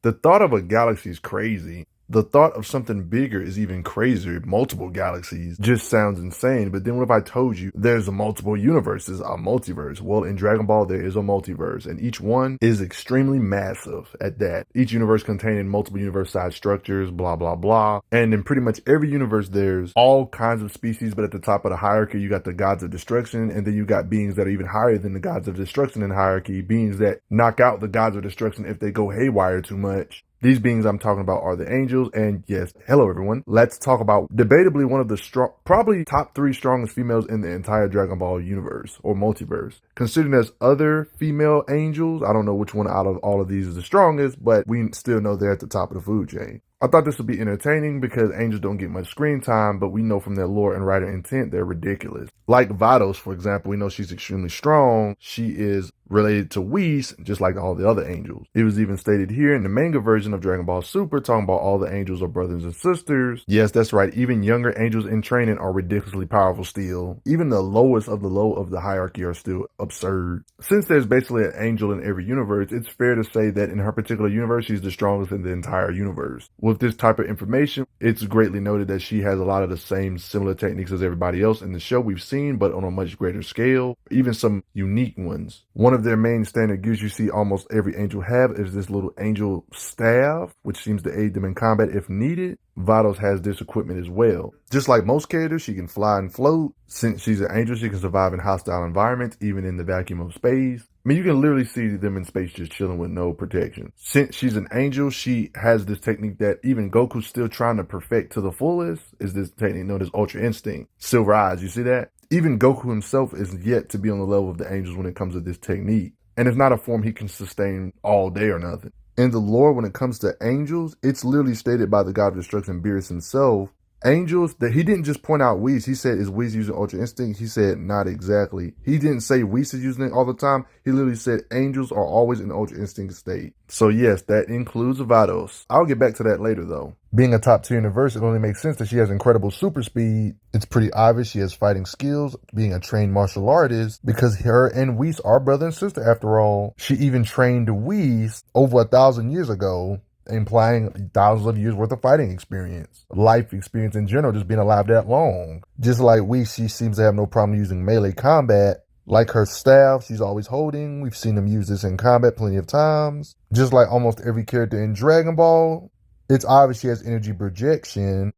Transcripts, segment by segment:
The thought of a galaxy is crazy. The thought of something bigger is even crazier. Multiple galaxies just sounds insane. But then what if I told you there's a multiple universes, a multiverse? Well, in Dragon Ball, there is a multiverse, and each one is extremely massive at that. Each universe containing multiple universe-sized structures, blah, blah, blah. And in pretty much every universe, there's all kinds of species, but at the top of the hierarchy, you got the gods of destruction, and then you got beings that are even higher than the gods of destruction in hierarchy, beings that knock out the gods of destruction if they go haywire too much. These beings I'm talking about are the angels, and yes, hello everyone. Let's talk about debatably one of the probably top 3 strongest females in the entire Dragon Ball universe or multiverse. Considering there's other female angels, I don't know which one out of all of these is the strongest, but we still know they're at the top of the food chain. I thought this would be entertaining because angels don't get much screen time, but we know from their lore and writer intent, they're ridiculous. Like Vados, for example, we know she's extremely strong. She is related to Whis, just like all the other angels. It was even stated here in the manga version of Dragon Ball Super, talking about all the angels are brothers and sisters. Yes, that's right. Even younger angels in training are ridiculously powerful still. Even the lowest of the low of the hierarchy are still absurd. Since there's basically an angel in every universe, it's fair to say that in her particular universe, she's the strongest in the entire universe. With this type of information, it's greatly noted that she has a lot of the same similar techniques as everybody else in the show we've seen, but on a much greater scale, even some unique ones. One of their main standard gears you see almost every angel have is this little angel staff, which seems to aid them in combat if needed. Vados has this equipment as well. Just like most characters, she can fly and float. Since she's an angel, she can survive in hostile environments, even in the vacuum of space. I mean, you can literally see them in space just chilling with no protection. Since she's an angel, she has this technique that even Goku's still trying to perfect to the fullest, is this technique known as Ultra Instinct. Silver Eyes, you see that? Even Goku himself is yet to be on the level of the angels when it comes to this technique. And it's not a form he can sustain all day or nothing. In the lore, when it comes to angels, it's literally stated by the god of destruction, Beerus himself. Angels, that he didn't just point out Whis. He said, is Whis using Ultra Instinct? He said, not exactly. He didn't say Whis is using it all the time. He literally said angels are always in Ultra Instinct state. So yes, that includes Vados. I'll get back to that later though. Being a top tier in the verse, it only makes sense that she has incredible super speed. It's pretty obvious she has fighting skills, being a trained martial artist, because her and Whis are brother and sister after all. She even trained Whis over 1,000 years ago, implying thousands of years worth of fighting experience, life experience in general, just being alive that long. Just like Whis, she seems to have no problem using melee combat. Like her staff, she's always holding. We've seen them use this in combat plenty of times. Just like almost every character in Dragon Ball, it's obvious she has energy projection.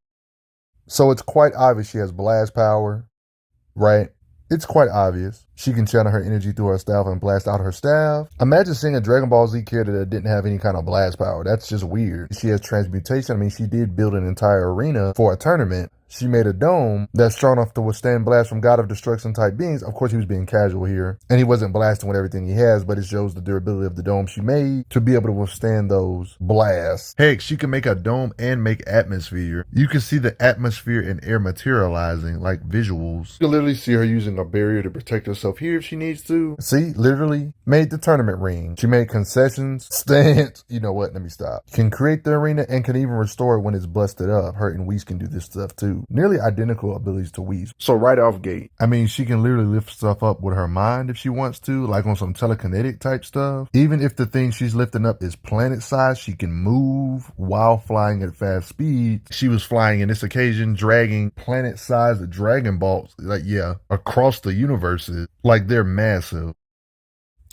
So it's quite obvious she has blast power, right? It's quite obvious. She can channel her energy through her staff and blast out her staff. Imagine seeing a Dragon Ball Z character that didn't have any kind of blast power. That's just weird. She has transmutation. I mean, she did build an entire arena for a tournament. She made a dome that's strong enough to withstand blasts from God of Destruction type beings. Of course, he was being casual here. And he wasn't blasting with everything he has, but it shows the durability of the dome she made to be able to withstand those blasts. Heck, she can make a dome and make atmosphere. You can see the atmosphere and air materializing like visuals. You can literally see her using a barrier to protect herself here if she needs to. See, literally made the tournament ring. She made concessions, stands. You know what? Let me stop. Can create the arena and can even restore it when it's busted up. Her and Whis can do this stuff too. Nearly identical abilities to Whis. So right off gate, I mean, she can literally lift stuff up with her mind if she wants to, like on some telekinetic type stuff. Even if the thing she's lifting up is planet size, she can move while flying at fast speed. She was flying in this occasion, dragging planet sized Dragon Balls, like, yeah, across the universes. Like, they're massive.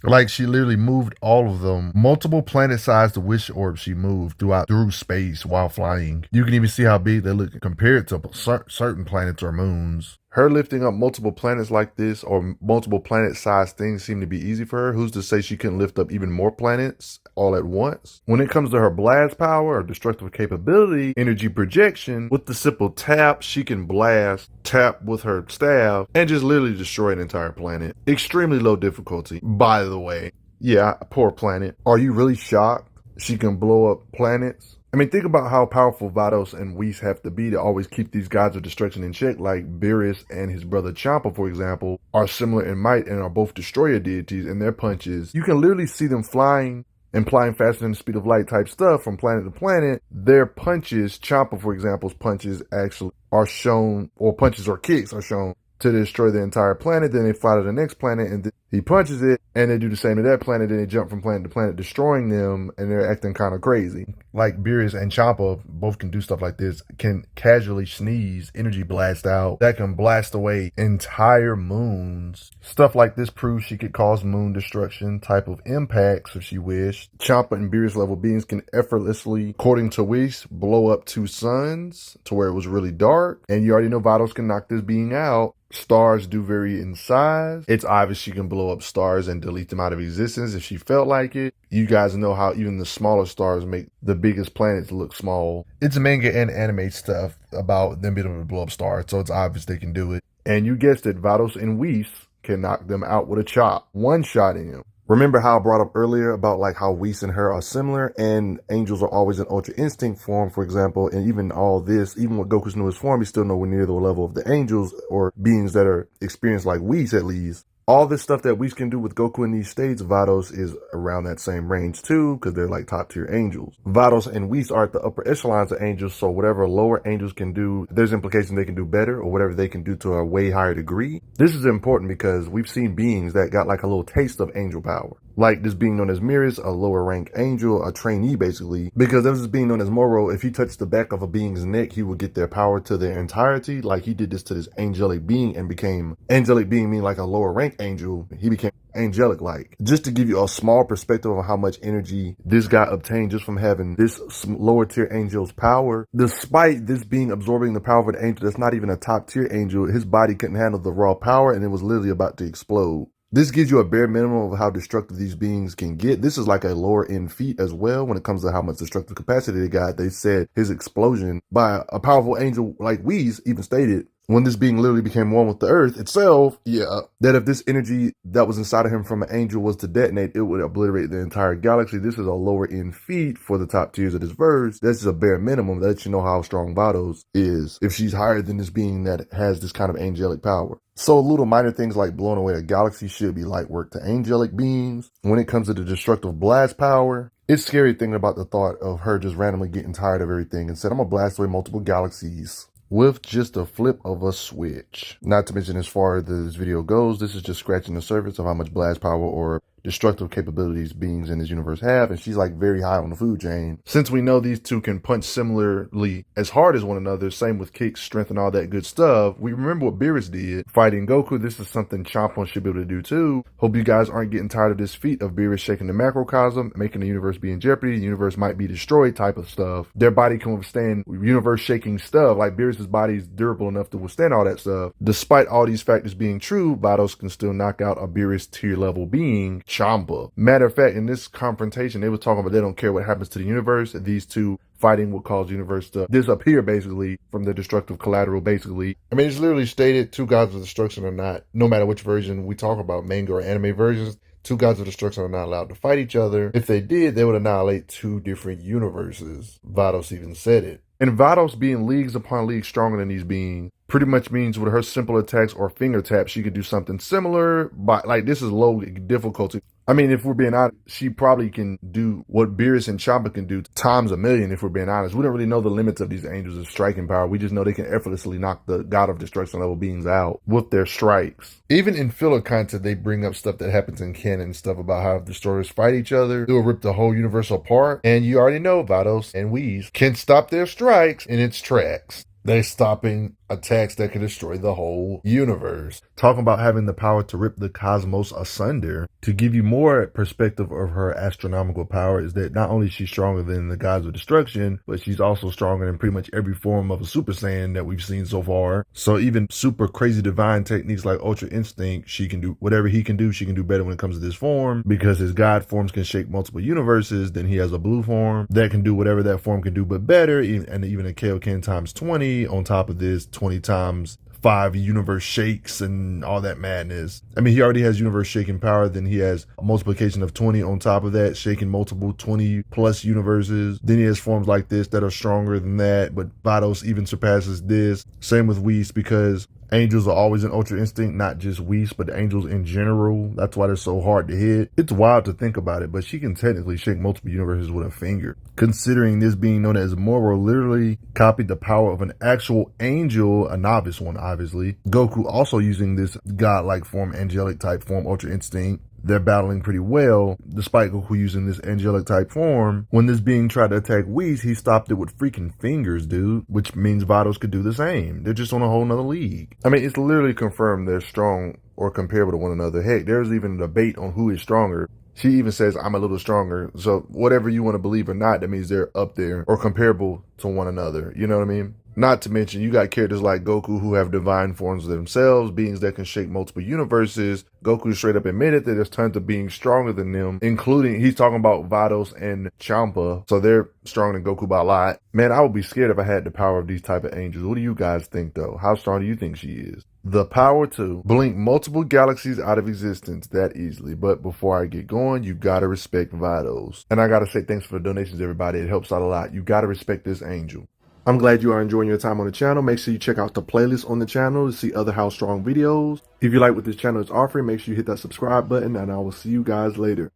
Like, she literally moved all of them. Multiple planet-sized wish orbs she moved through space while flying. You can even see how big they look compared to certain planets or moons. Her lifting up multiple planets like this or multiple planet-sized things seem to be easy for her. Who's to say she couldn't lift up even more planets all at once? When it comes to her blast power or destructive capability, energy projection, with the simple tap, she can blast, tap with her staff, and just literally destroy an entire planet. Extremely low difficulty, by the way. Yeah, poor planet. Are you really shocked she can blow up planets? I mean, think about how powerful Vados and Whis have to be to always keep these gods of destruction in check, like Beerus and his brother Champa, for example, are similar in might and are both destroyer deities, and their punches, you can literally see them flying and flying faster than the speed of light type stuff from planet to planet. Their punches, Champa, for example's punches actually are shown, or punches or kicks are shown to destroy the entire planet. Then they fly to the next planet, and He punches it, and they do the same to that planet, and they jump from planet to planet, destroying them, and they're acting kind of crazy. Like Beerus and Champa both can do stuff like this, can casually sneeze, energy blast out, that can blast away entire moons. Stuff like this proves she could cause moon destruction type of impacts if she wished. Champa and Beerus level beings can effortlessly, according to Whis, blow up 2 suns to where it was really dark, and you already know Vados can knock this being out. Stars do vary in size. It's obvious she can blow up stars and delete them out of existence if she felt like it. You guys know how even the smaller stars make the biggest planets look small. It's manga and anime stuff about them being able to blow up stars, so it's obvious they can do it. And you guessed it, Vados and Whis can knock them out with a chop. One-shotting them. Remember how I brought up earlier about like how Whis and her are similar, and angels are always in Ultra Instinct form, for example, and even all this, even with Goku's newest form, he's still nowhere near the level of the angels or beings that are experienced like Whis at least. All this stuff that Whis can do with Goku in these states, Vados is around that same range too, because they're like top tier angels. Vados and Whis are at the upper echelons of angels, so whatever lower angels can do, there's implications they can do better, or whatever they can do to a way higher degree. This is important because we've seen beings that got like a little taste of angel power. Like this being known as Mirrors, a lower rank angel, a trainee basically, because there's this being known as Moro. If he touched the back of a being's neck, he would get their power to their entirety. Like he did this to this angelic being and became angelic being, meaning like a lower rank angel. He became angelic like. Just to give you a small perspective of how much energy this guy obtained just from having this lower tier angel's power. Despite this being absorbing the power of an angel that's not even a top tier angel, his body couldn't handle the raw power and it was literally about to explode. This gives you a bare minimum of how destructive these beings can get. This is like a lower end feat as well when it comes to how much destructive capacity they got. They said his explosion by a powerful angel like Whis even stated when this being literally became one with the earth itself, that if this energy that was inside of him from an angel was to detonate, it would obliterate the entire galaxy. This is a lower end feat for the top tiers of this verse. That's just a bare minimum that lets you know how strong Vados is if she's higher than this being that has this kind of angelic power. So little minor things like blowing away a galaxy should be light work to angelic beings. When it comes to the destructive blast power, it's scary thinking about the thought of her just randomly getting tired of everything and said, I'm gonna blast away multiple galaxies with just a flip of a switch. Not to mention, as far as this video goes, this is just scratching the surface of how much blast power or destructive capabilities beings in this universe have, and she's like very high on the food chain. Since we know these two can punch similarly as hard as one another, same with kicks, strength, and all that good stuff, we remember what Beerus did fighting Goku. This is something Champa should be able to do too. Hope you guys aren't getting tired of this feat of Beerus shaking the macrocosm, making the universe be in jeopardy, the universe might be destroyed type of stuff. Their body can withstand universe shaking stuff, like Beerus's body is durable enough to withstand all that stuff. Despite all these factors being true, Vados can still knock out a Beerus tier level being, Champa. Matter of fact, in this confrontation, they were talking about they don't care what happens to the universe. These two fighting will cause the universe to disappear, basically, from the destructive collateral, basically. I mean, it's literally stated two gods of destruction are not, no matter which version we talk about, manga or anime versions, two gods of destruction are not allowed to fight each other. If they did, they would annihilate two different universes. Vados even said it. And Vados being leagues upon leagues stronger than these beings pretty much means with her simple attacks or finger taps, she could do something similar, but like this is low difficulty. I mean, if we're being honest, she probably can do what Beerus and Champa can do times a million, if we're being honest. We don't really know the limits of these angels' striking power. We just know they can effortlessly knock the god of destruction level beings out with their strikes. Even in filler content, they bring up stuff that happens in canon and stuff about how if destroyers fight each other, it will rip the whole universe apart. And you already know Vados and Whis can stop their strikes in its tracks. They're stopping attacks that can destroy the whole universe. Talking about having the power to rip the cosmos asunder. To give you more perspective of her astronomical power is that not only is she stronger than the gods of destruction, but she's also stronger than pretty much every form of a Super Saiyan that we've seen so far. So even super crazy divine techniques like Ultra Instinct, she can do whatever he can do, she can do better when it comes to this form, because his god forms can shake multiple universes. Then he has a blue form that can do whatever that form can do, but better, and even a Kaioken times 20 on top of this 20 times 5 universe shakes and all that madness. I mean, he already has universe shaking power. Then he has a multiplication of 20 on top of that, shaking multiple 20 plus universes. Then he has forms like this that are stronger than that, but Vados even surpasses this. Same with Whis, because Angels are always in Ultra Instinct, not just Whis, but the angels in general. That's why they're so hard to hit. It's wild to think about it, but she can technically shake multiple universes with a finger. Considering this being known as Moro literally copied the power of an actual angel, a novice one, obviously. Goku also using this godlike form, angelic type form, Ultra Instinct. They're battling pretty well, despite Goku using this angelic type form. When this being tried to attack Whis, he stopped it with freaking fingers, dude, which means Vados could do the same. They're just on a whole nother league. I mean, it's literally confirmed they're strong or comparable to one another. Heck, there's even a debate on who is stronger. She even says, I'm a little stronger. So whatever you want to believe or not, that means they're up there or comparable to one another. You know what I mean? Not to mention, you got characters like Goku who have divine forms of themselves, beings that can shake multiple universes. Goku straight up admitted that there's tons of beings stronger than them, including, he's talking about Vados and Champa, so they're stronger than Goku by a lot. Man, I would be scared if I had the power of these type of angels. What do you guys think, though? How strong do you think she is? The power to blink multiple galaxies out of existence that easily. But before I get going, you gotta respect Vados. And I gotta say thanks for the donations, everybody. It helps out a lot. You gotta respect this angel. I'm glad you are enjoying your time on the channel. Make sure you check out the playlist on the channel to see other How Strong videos. If you like what this channel is offering, make sure you hit that subscribe button, and I will see you guys later.